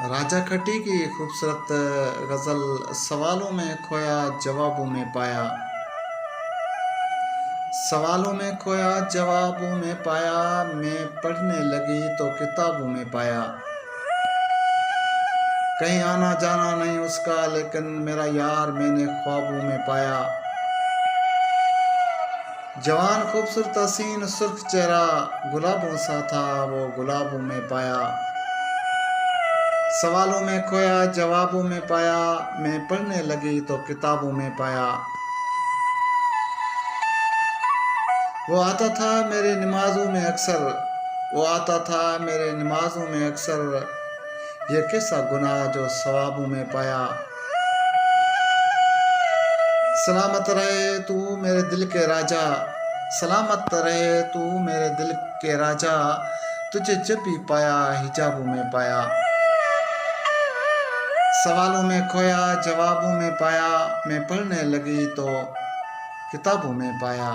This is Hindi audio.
राजा खटी की खूबसूरत गज़ल सवालों में खोया जवाबों में पाया। सवालों में खोया जवाबों में पाया, मैं पढ़ने लगी तो किताबों में पाया। कहीं आना जाना नहीं उसका, लेकिन मेरा यार मैंने ख्वाबों में पाया। जवान खूबसूरत हसीन सुर्ख चेहरा गुलाबों सा था, वो गुलाबों में पाया। सवालों में खोया जवाबों में पाया, मैं पढ़ने लगी तो किताबों में पाया। वो आता था मेरे नमाज़ों में अक्सर, वो आता था मेरे नमाज़ों में अक्सर, ये कैसा गुनाह जो सवाबों में पाया। सलामत रहे तू मेरे दिल के राजा, सलामत रहे तू मेरे दिल के राजा, तुझे जब भी पाया हिजाबों में पाया। सवालों में खोया जवाबों में पाया, मैं पढ़ने लगी तो किताबों में पाया।